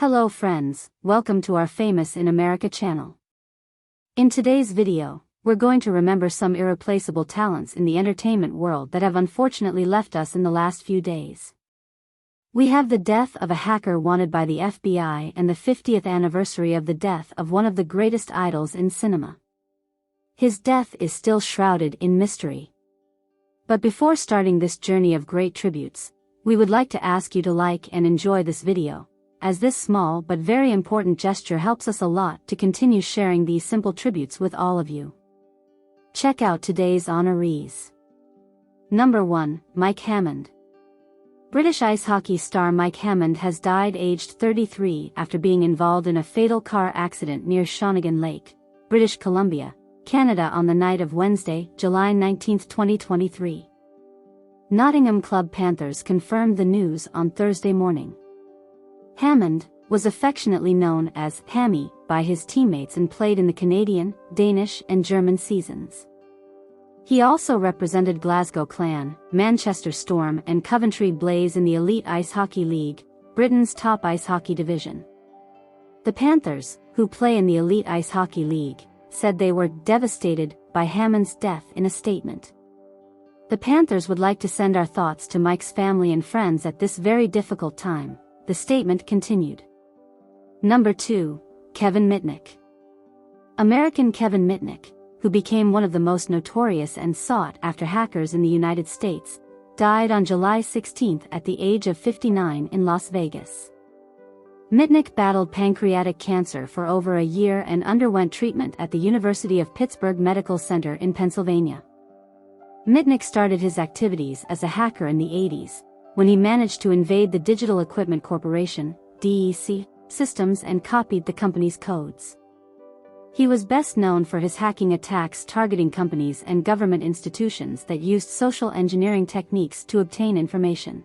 Hello friends, welcome to our Famous in America channel. In today's video, we're going to remember some irreplaceable talents in the entertainment world that have unfortunately left us in the last few days. We have the death of a hacker wanted by the FBI and the 50th anniversary of the death of one of the greatest idols in cinema. His death is still shrouded in mystery. But before starting this journey of great tributes, we would like to ask you to like and enjoy this video, as this small but very important gesture helps us a lot to continue sharing these simple tributes with all of you. Check out today's honorees. Number 1, Mike Hammond. British ice hockey star Mike Hammond has died aged 33 after being involved in a fatal car accident near Shawnigan Lake, British Columbia, Canada on the night of Wednesday, July 19, 2023. Nottingham club Panthers confirmed the news on Thursday morning. Hammond was affectionately known as Hammy by his teammates and played in the Canadian, Danish and German seasons. He also represented Glasgow Clan, Manchester Storm and Coventry Blaze in the Elite Ice Hockey League, Britain's top ice hockey division. The Panthers, who play in the Elite Ice Hockey League, said they were devastated by Hammond's death in a statement. The Panthers would like to send our thoughts to Mike's family and friends at this very difficult time, the statement continued. Number 2, Kevin Mitnick. American Kevin Mitnick, who became one of the most notorious and sought-after hackers in the United States, died on July 16 at the age of 59 in Las Vegas. Mitnick battled pancreatic cancer for over a year and underwent treatment at the University of Pittsburgh Medical Center in Pennsylvania. Mitnick started his activities as a hacker in the 80s, when he managed to invade the Digital Equipment Corporation, DEC, systems and copied the company's codes. He was best known for his hacking attacks targeting companies and government institutions that used social engineering techniques to obtain information.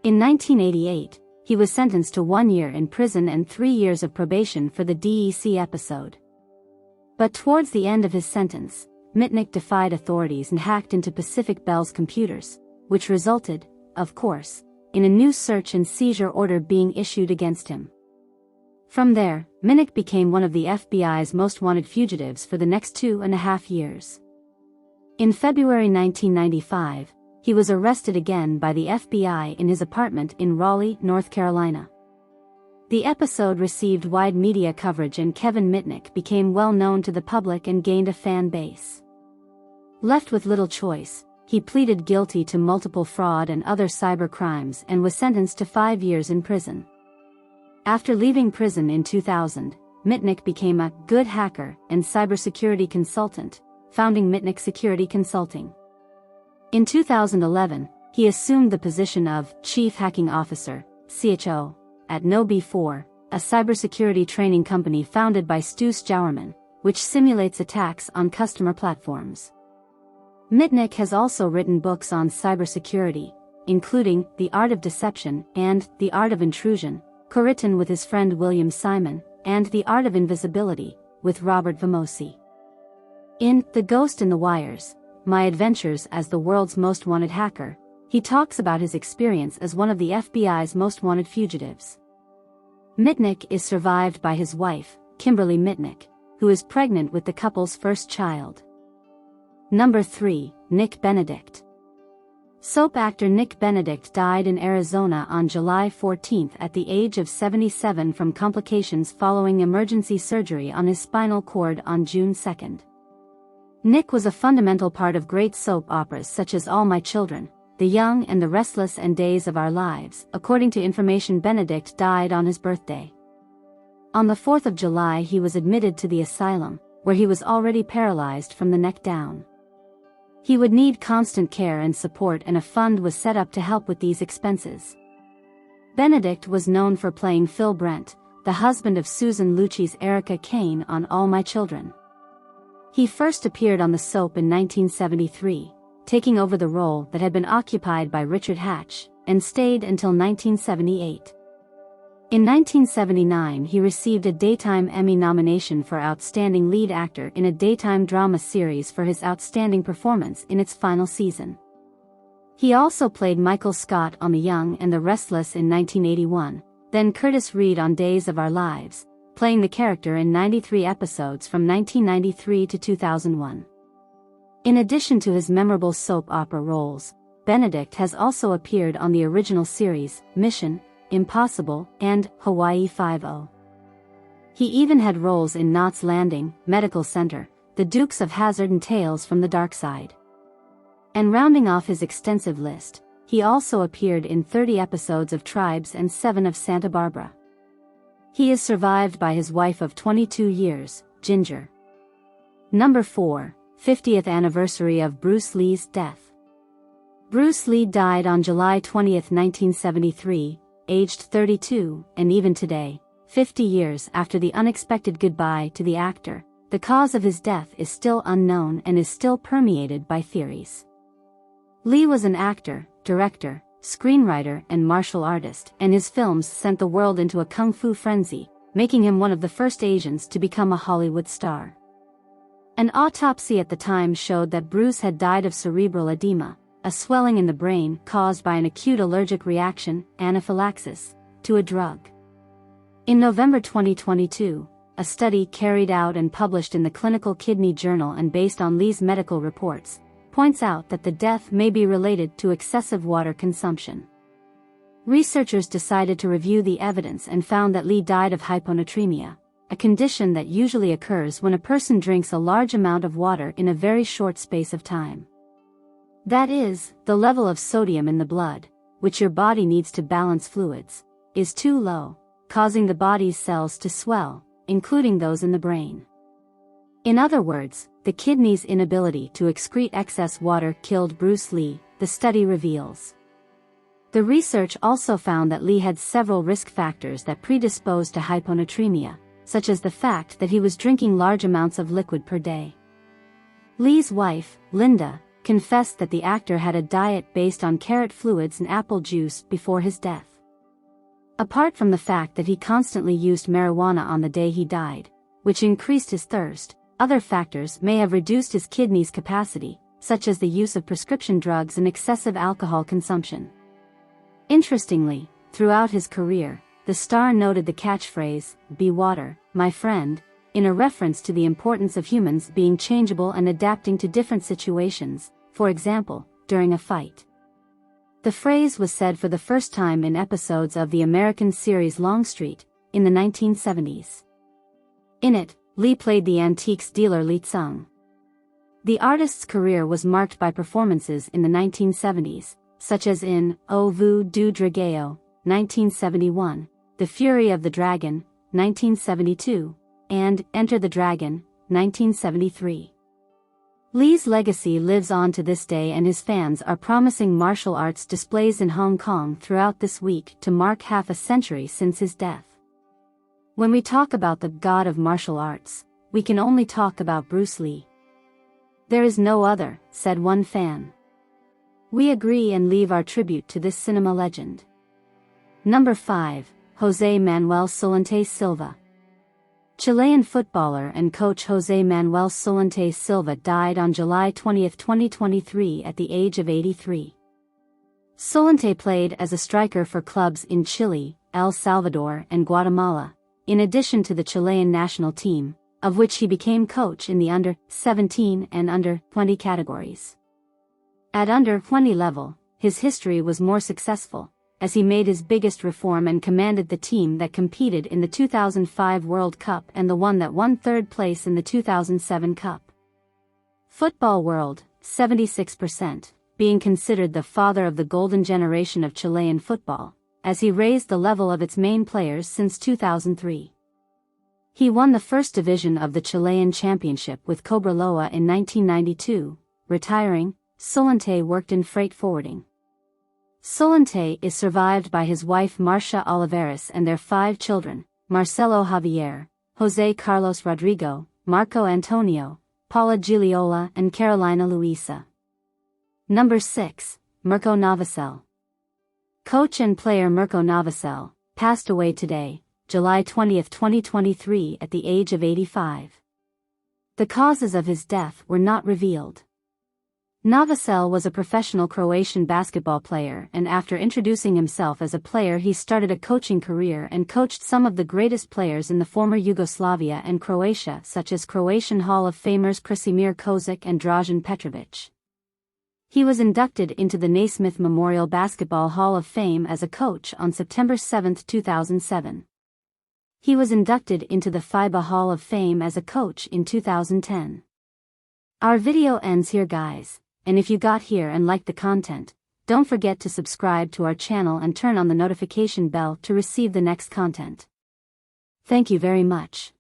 In 1988, he was sentenced to 1 year in prison and 3 years of probation for the DEC episode. But towards the end of his sentence, Mitnick defied authorities and hacked into Pacific Bell's computers, which resulted, of course, in a new search and seizure order being issued against him. From there, Mitnick became one of the FBI's most wanted fugitives for the next 2.5 years. In February 1995, he was arrested again by the FBI in his apartment in Raleigh, North Carolina. The episode received wide media coverage and Kevin Mitnick became well known to the public and gained a fan base. Left with little choice, he pleaded guilty to multiple fraud and other cyber crimes and was sentenced to 5 years in prison. After leaving prison in 2000, Mitnick became a good hacker and cybersecurity consultant, founding Mitnick Security Consulting. In 2011, he assumed the position of Chief Hacking Officer, CHO, at No.B4, a cybersecurity training company founded by Stu Stjauerman, which simulates attacks on customer platforms. Mitnick has also written books on cybersecurity, including The Art of Deception and The Art of Intrusion, co-written with his friend William Simon, and The Art of Invisibility, with Robert Vamosi. In The Ghost in the Wires, My Adventures as the World's Most Wanted Hacker, he talks about his experience as one of the FBI's most wanted fugitives. Mitnick is survived by his wife, Kimberly Mitnick, who is pregnant with the couple's first child. Number 3, Nick Benedict. Soap actor Nick Benedict died in Arizona on July 14 at the age of 77 from complications following emergency surgery on his spinal cord on June 2. Nick was a fundamental part of great soap operas such as All My Children, The Young and the Restless and Days of Our Lives. According to information, Benedict died on his birthday. On the 4th of July he was admitted to the asylum, where he was already paralyzed from the neck down. He would need constant care and support, and a fund was set up to help with these expenses. Benedict was known for playing Phil Brent, the husband of Susan Lucci's Erica Kane on All My Children. He first appeared on the soap in 1973, taking over the role that had been occupied by Richard Hatch, and stayed until 1978. In 1979 he received a Daytime Emmy nomination for Outstanding Lead Actor in a daytime drama series for his outstanding performance in its final season. He also played Michael Scott on The Young and the Restless in 1981, then Curtis Reed on Days of Our Lives, playing the character in 93 episodes from 1993 to 2001. In addition to his memorable soap opera roles, Benedict has also appeared on the original series, Mission Impossible, and Hawaii Five-0. He even had roles in Knots Landing, Medical Center, The Dukes of Hazzard and Tales from the Dark Side. And rounding off his extensive list, he also appeared in 30 episodes of Tribes and 7 of Santa Barbara. He is survived by his wife of 22 years, Ginger. Number 4, 50th anniversary of Bruce Lee's death. Bruce Lee died on July 20, 1973, aged 32, and even today, 50 years after the unexpected goodbye to the actor, the cause of his death is still unknown and is still permeated by theories. Lee was an actor, director, screenwriter and martial artist, and his films sent the world into a kung fu frenzy, making him one of the first Asians to become a Hollywood star. An autopsy at the time showed that Bruce had died of cerebral edema, a swelling in the brain caused by an acute allergic reaction, anaphylaxis, to a drug. In November 2022, a study carried out and published in the Clinical Kidney Journal and based on Lee's medical reports, points out that the death may be related to excessive water consumption. Researchers decided to review the evidence and found that Lee died of hyponatremia, a condition that usually occurs when a person drinks a large amount of water in a very short space of time. That is, the level of sodium in the blood, which your body needs to balance fluids, is too low, causing the body's cells to swell, including those in the brain. In other words, the kidney's inability to excrete excess water killed Bruce Lee, the study reveals. The research also found that Lee had several risk factors that predisposed to hyponatremia, such as the fact that he was drinking large amounts of liquid per day. Lee's wife, Linda, confessed that the actor had a diet based on carrot fluids and apple juice before his death. Apart from the fact that he constantly used marijuana on the day he died, which increased his thirst, other factors may have reduced his kidney's capacity, such as the use of prescription drugs and excessive alcohol consumption. Interestingly, throughout his career, the star noted the catchphrase, "Be water, my friend," in a reference to the importance of humans being changeable and adapting to different situations, for example, during a fight. The phrase was said for the first time in episodes of the American series Longstreet, in the 1970s. In it, Lee played the antiques dealer Lee Tsung. The artist's career was marked by performances in the 1970s, such as in Au Vu du Drageo, 1971, The Fury of the Dragon, 1972, and Enter the Dragon, 1973. Lee's legacy lives on to this day, and his fans are promising martial arts displays in Hong Kong throughout this week to mark half a century since his death. When we talk about the god of martial arts, we can only talk about Bruce Lee. "There is no other," said one fan. We agree and leave our tribute to this cinema legend. Number 5, José Manuel Sulantay Silva. Chilean footballer and coach José Manuel Sulantay Silva died on July 20, 2023 at the age of 83. Sulantay played as a striker for clubs in Chile, El Salvador and Guatemala, in addition to the Chilean national team, of which he became coach in the under-17 and under-20 categories. At under-20 level, his history was more successful, as he made his biggest reform and commanded the team that competed in the 2005 World Cup and the one that won third place in the 2007 Cup. Football World, 76%, being considered the father of the golden generation of Chilean football, as he raised the level of its main players since 2003. He won the first division of the Chilean Championship with Cobreloa in 1992, retiring. Sulantay worked in freight forwarding. Sulantay is survived by his wife Marcia Oliveras and their 5 children, Marcelo Javier, José Carlos Rodrigo, Marco Antonio, Paula Gigliola and Carolina Luisa. Number 6, Mirko Novosel. Coach and player Mirko Novosel passed away today, July 20, 2023 at the age of 85. The causes of his death were not revealed. Novosel was a professional Croatian basketball player, and after introducing himself as a player he started a coaching career and coached some of the greatest players in the former Yugoslavia and Croatia, such as Croatian Hall of Famers Krasimir Kozic and Dražen Petrovic. He was inducted into the Naismith Memorial Basketball Hall of Fame as a coach on September 7, 2007. He was inducted into the FIBA Hall of Fame as a coach in 2010. Our video ends here, guys. And if you got here and liked the content, don't forget to subscribe to our channel and turn on the notification bell to receive the next content. Thank you very much.